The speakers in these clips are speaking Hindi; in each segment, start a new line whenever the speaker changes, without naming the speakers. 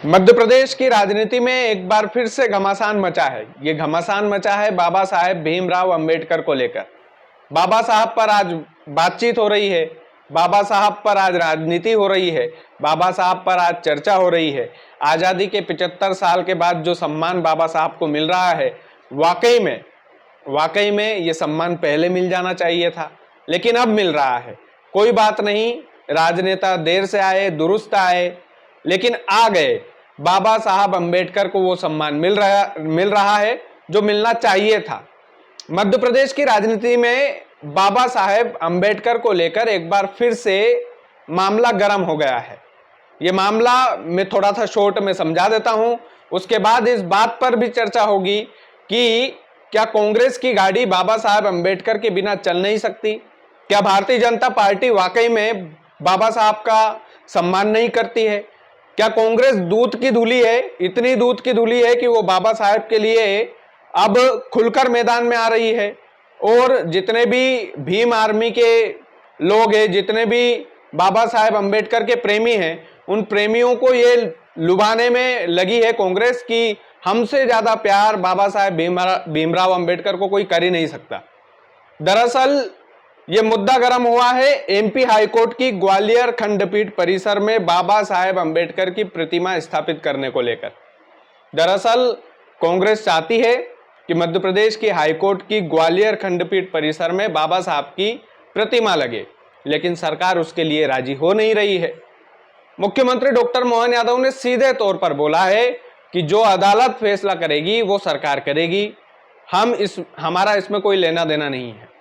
मध्य प्रदेश की राजनीति में एक बार फिर से घमासान मचा है। ये घमासान मचा है बाबा साहेब भीमराव अंबेडकर को लेकर। बाबा साहब पर आज बातचीत हो रही है, बाबा साहब पर आज राजनीति हो रही है, बाबा साहब पर आज चर्चा हो रही है। आजादी के 75 साल के बाद जो सम्मान बाबा साहब को मिल रहा है, वाकई में ये सम्मान पहले मिल जाना चाहिए था, लेकिन अब मिल रहा है। कोई बात नहीं, राजनेता देर से आए दुरुस्त आए, लेकिन आ गए। बाबा साहब अंबेडकर को वो सम्मान मिल रहा है जो मिलना चाहिए था। मध्य प्रदेश की राजनीति में बाबा साहेब अंबेडकर को लेकर एक बार फिर से मामला गर्म हो गया है। ये मामला मैं थोड़ा सा शॉर्ट में समझा देता हूं, उसके बाद इस बात पर भी चर्चा होगी कि क्या कांग्रेस की गाड़ी बाबा साहेब अंबेडकर के बिना चल नहीं सकती? क्या भारतीय जनता पार्टी वाकई में बाबा साहब का सम्मान नहीं करती है? क्या कांग्रेस दूध की धूली है, इतनी दूध की धूली है कि वो बाबा साहेब के लिए अब खुलकर मैदान में आ रही है? और जितने भी भीम आर्मी के लोग हैं, जितने भी बाबा साहेब अंबेडकर के प्रेमी हैं, उन प्रेमियों को ये लुभाने में लगी है कांग्रेस कि हमसे ज्यादा प्यार बाबा साहेब भीमराव अंबेडकर को कोई कर ही नहीं सकता। दरअसल ये मुद्दा गर्म हुआ है एमपी हाईकोर्ट की ग्वालियर खंडपीठ परिसर में बाबा साहेब अंबेडकर की प्रतिमा स्थापित करने को लेकर। दरअसल कांग्रेस चाहती है कि मध्य प्रदेश की हाईकोर्ट की ग्वालियर खंडपीठ परिसर में बाबा साहब की प्रतिमा लगे, लेकिन सरकार उसके लिए राजी हो नहीं रही है। मुख्यमंत्री डॉक्टर मोहन यादव ने सीधे तौर पर बोला है कि जो अदालत फैसला करेगी वो सरकार करेगी, हमारा इसमें कोई लेना देना नहीं है।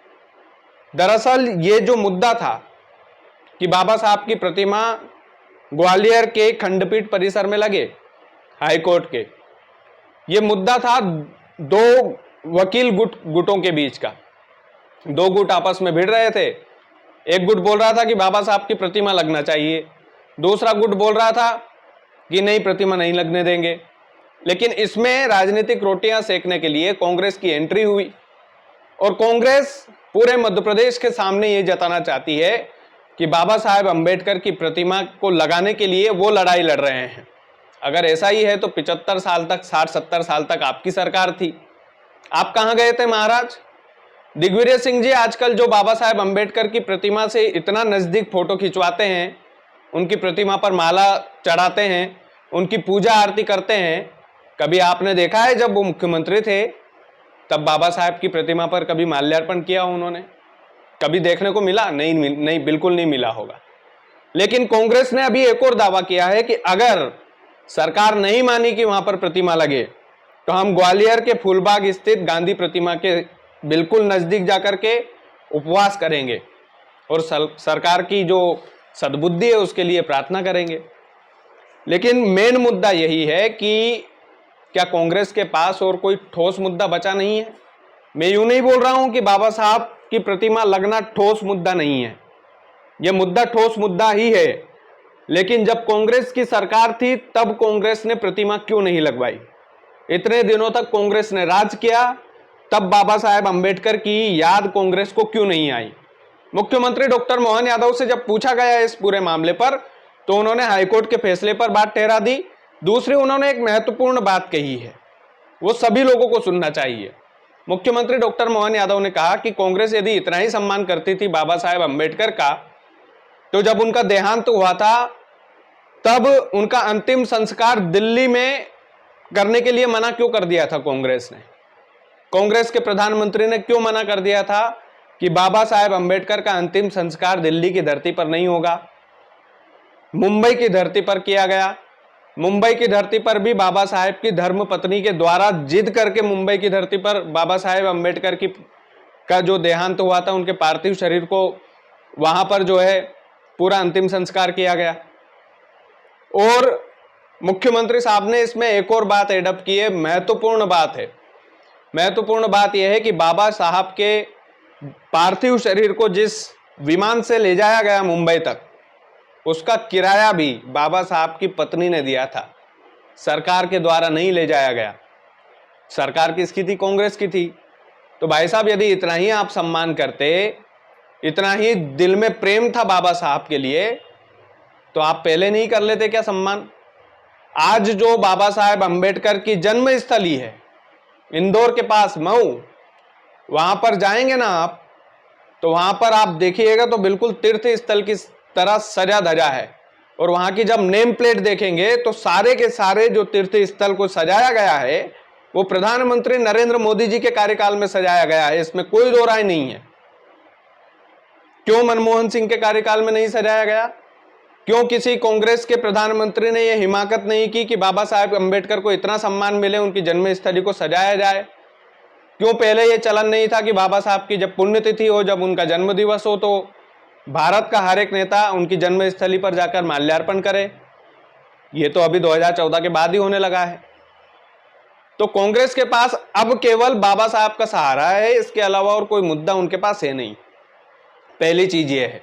दरअसल ये जो मुद्दा था कि बाबा साहब की प्रतिमा ग्वालियर के खंडपीठ परिसर में लगे हाईकोर्ट के, ये मुद्दा था दो वकील गुटों के बीच का। दो गुट आपस में भिड़ रहे थे। एक गुट बोल रहा था कि बाबा साहब की प्रतिमा लगना चाहिए, दूसरा गुट बोल रहा था कि नहीं, प्रतिमा नहीं लगने देंगे। लेकिन इसमें राजनीतिक रोटियां सेकने के लिए कांग्रेस की एंट्री हुई और कांग्रेस पूरे मध्य प्रदेश के सामने ये जताना चाहती है कि बाबा साहेब अंबेडकर की प्रतिमा को लगाने के लिए वो लड़ाई लड़ रहे हैं। अगर ऐसा ही है तो 75 साल तक, 60-70 साल तक आपकी सरकार थी, आप कहां गए थे महाराज? दिग्विजय सिंह जी आजकल जो बाबा साहेब अंबेडकर की प्रतिमा से इतना नजदीक फोटो खिंचवाते हैं, उनकी प्रतिमा पर माला चढ़ाते हैं, उनकी पूजा आरती करते हैं, कभी आपने देखा है जब वो मुख्यमंत्री थे तब बाबा साहेब की प्रतिमा पर कभी माल्यार्पण किया उन्होंने? कभी देखने को मिला? नहीं, बिल्कुल नहीं मिला होगा। लेकिन कांग्रेस ने अभी एक और दावा किया है कि अगर सरकार नहीं मानी कि वहां पर प्रतिमा लगे तो हम ग्वालियर के फूलबाग स्थित गांधी प्रतिमा के बिल्कुल नजदीक जाकर के उपवास करेंगे और सरकार की जो सद्बुद्धि है उसके लिए प्रार्थना करेंगे। लेकिन मेन मुद्दा यही है कि क्या कांग्रेस के पास और कोई ठोस मुद्दा बचा नहीं है? मैं यूं नहीं बोल रहा हूं कि बाबा साहब की प्रतिमा लगना ठोस मुद्दा नहीं है, यह मुद्दा ठोस मुद्दा ही है। लेकिन जब कांग्रेस की सरकार थी तब कांग्रेस ने प्रतिमा क्यों नहीं लगवाई? इतने दिनों तक कांग्रेस ने राज किया, तब बाबा साहेब अंबेडकर की याद कांग्रेस को क्यों नहीं आई? मुख्यमंत्री डॉक्टर मोहन यादव से जब पूछा गया इस पूरे मामले पर तो उन्होंने हाईकोर्ट के फैसले पर बात ठहरा दी। दूसरी, उन्होंने एक महत्वपूर्ण बात कही है, वो सभी लोगों को सुनना चाहिए। मुख्यमंत्री डॉक्टर मोहन यादव ने कहा कि कांग्रेस यदि इतना ही सम्मान करती थी बाबा साहेब अंबेडकर का, तो जब उनका देहांत हुआ था तब उनका अंतिम संस्कार दिल्ली में करने के लिए मना क्यों कर दिया था कांग्रेस ने? कांग्रेस के प्रधानमंत्री ने क्यों मना कर दिया था कि बाबा साहेब अंबेडकर का अंतिम संस्कार दिल्ली की धरती पर नहीं होगा, मुंबई की धरती पर किया गया? मुंबई की धरती पर भी बाबा साहेब की धर्म पत्नी के द्वारा जिद करके मुंबई की धरती पर बाबा साहेब अंबेडकर का जो देहांत हुआ था, उनके पार्थिव शरीर को वहां पर जो है पूरा अंतिम संस्कार किया गया। और मुख्यमंत्री साहब ने इसमें एक और बात एडअप की है, महत्वपूर्ण बात है। महत्वपूर्ण बात यह है कि बाबा साहब के पार्थिव शरीर को जिस विमान से ले जाया गया मुंबई तक, उसका किराया भी बाबा साहब की पत्नी ने दिया था, सरकार के द्वारा नहीं ले जाया गया। सरकार किसकी थी? कांग्रेस की थी। तो भाई साहब, यदि इतना ही आप सम्मान करते, इतना ही दिल में प्रेम था बाबा साहब के लिए, तो आप पहले नहीं कर लेते क्या सम्मान? आज जो बाबा साहेब अंबेडकर की जन्म स्थली है इंदौर के पास मऊ, वहां पर जाएंगे ना आप, तो वहां पर आप देखिएगा तो बिल्कुल तीर्थ स्थल की तरह सजा धजा है। और वहां की जब नेम प्लेट देखेंगे तो सारे के सारे जो तीर्थ स्थल को सजाया गया है वो प्रधानमंत्री नरेंद्र मोदी जी के कार्यकाल में सजाया गया है, इसमें कोई दो राय नहीं है। क्यों मनमोहन सिंह के कार्यकाल में नहीं सजाया गया? क्यों किसी कांग्रेस के प्रधानमंत्री ने यह हिमाकत नहीं की कि बाबा साहेब अंबेडकर को इतना सम्मान मिले, उनकी जन्मस्थली को सजाया जाए? क्यों पहले यह चलन नहीं था कि बाबा साहब की जब पुण्यतिथि हो, जब उनका जन्म दिवस हो, तो भारत का हर एक नेता उनकी जन्मस्थली पर जाकर माल्यार्पण करे? यह तो अभी 2014 के बाद ही होने लगा है। तो कांग्रेस के पास अब केवल बाबा साहब का सहारा है, इसके अलावा और कोई मुद्दा उनके पास है नहीं। पहली चीज यह है,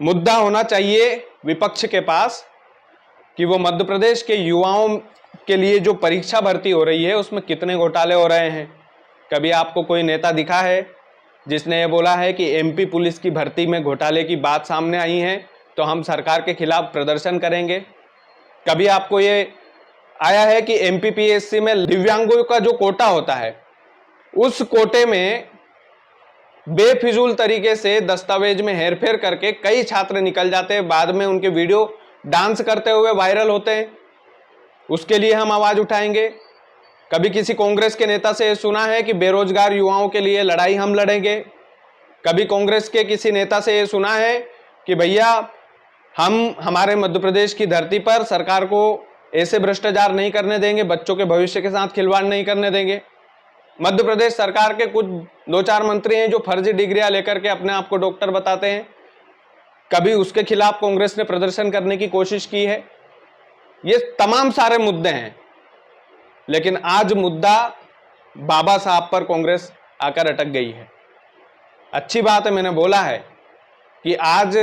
मुद्दा होना चाहिए विपक्ष के पास कि वो मध्य प्रदेश के युवाओं के लिए जो परीक्षा भर्ती हो रही है उसमें कितने घोटाले हो रहे हैं। कभी आपको कोई नेता दिखा है जिसने ये बोला है कि एमपी पुलिस की भर्ती में घोटाले की बात सामने आई है तो हम सरकार के खिलाफ प्रदर्शन करेंगे? कभी आपको ये आया है कि एमपीपीएससी में दिव्यांगों का जो कोटा होता है उस कोटे में बेफिजूल तरीके से दस्तावेज में हेरफेर करके कई छात्र निकल जाते हैं, बाद में उनके वीडियो डांस करते हुए वायरल होते हैं? उसके लिए हम आवाज उठाएंगे। कभी किसी कांग्रेस के नेता से सुना है कि बेरोजगार युवाओं के लिए लड़ाई हम लड़ेंगे? कभी कांग्रेस के किसी नेता से सुना है कि भैया हम हमारे मध्य प्रदेश की धरती पर सरकार को ऐसे भ्रष्टाचार नहीं करने देंगे, बच्चों के भविष्य के साथ खिलवाड़ नहीं करने देंगे? मध्य प्रदेश सरकार के कुछ 2-4 मंत्री हैं जो फर्जी डिग्रियां लेकर के अपने आप को डॉक्टर बताते हैं, कभी उसके खिलाफ कांग्रेस ने प्रदर्शन करने की कोशिश की है? ये तमाम सारे मुद्दे हैं, लेकिन आज मुद्दा बाबा साहब पर कांग्रेस आकर अटक गई है। अच्छी बात है, मैंने बोला है कि आज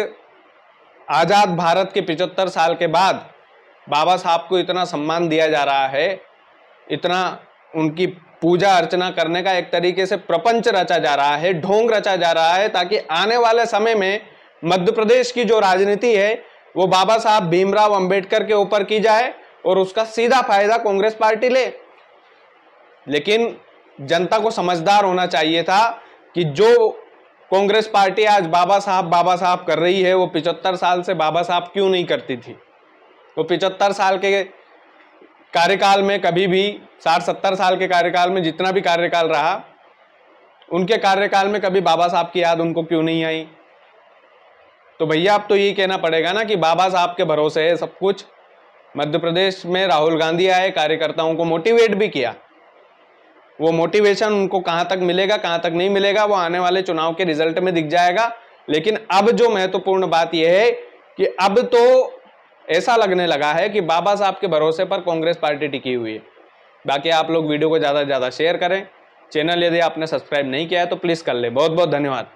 आजाद भारत के 75 साल के बाद बाबा साहब को इतना सम्मान दिया जा रहा है, इतना उनकी पूजा अर्चना करने का एक तरीके से प्रपंच रचा जा रहा है, ढोंग रचा जा रहा है, ताकि आने वाले समय में मध्य प्रदेश की जो राजनीति है वो बाबा साहब भीमराव अंबेडकर के ऊपर की जाए और उसका सीधा फायदा कांग्रेस पार्टी ले। लेकिन जनता को समझदार होना चाहिए था कि जो कांग्रेस पार्टी आज बाबा साहब कर रही है वो 75 साल से बाबा साहब क्यों नहीं करती थी? वो 75 साल के कार्यकाल में कभी भी 60-70 साल के कार्यकाल में जितना भी कार्यकाल रहा, उनके कार्यकाल में कभी बाबा साहब की याद उनको क्यों नहीं आई? तो भैया अब तो यही कहना पड़ेगा ना कि बाबा साहब के भरोसे है सब कुछ। मध्य प्रदेश में राहुल गांधी आए, कार्यकर्ताओं को मोटिवेट भी किया। वो मोटिवेशन उनको कहां तक मिलेगा कहां तक नहीं मिलेगा वो आने वाले चुनाव के रिजल्ट में दिख जाएगा। लेकिन अब जो महत्वपूर्ण बात यह है कि अब तो ऐसा लगने लगा है कि बाबा साहब के भरोसे पर कांग्रेस पार्टी टिकी हुई है। बाकी आप लोग वीडियो को ज़्यादा से ज़्यादा शेयर करें। चैनल यदि आपने सब्सक्राइब नहीं किया है तो प्लीज़ कर ले। बहुत बहुत धन्यवाद।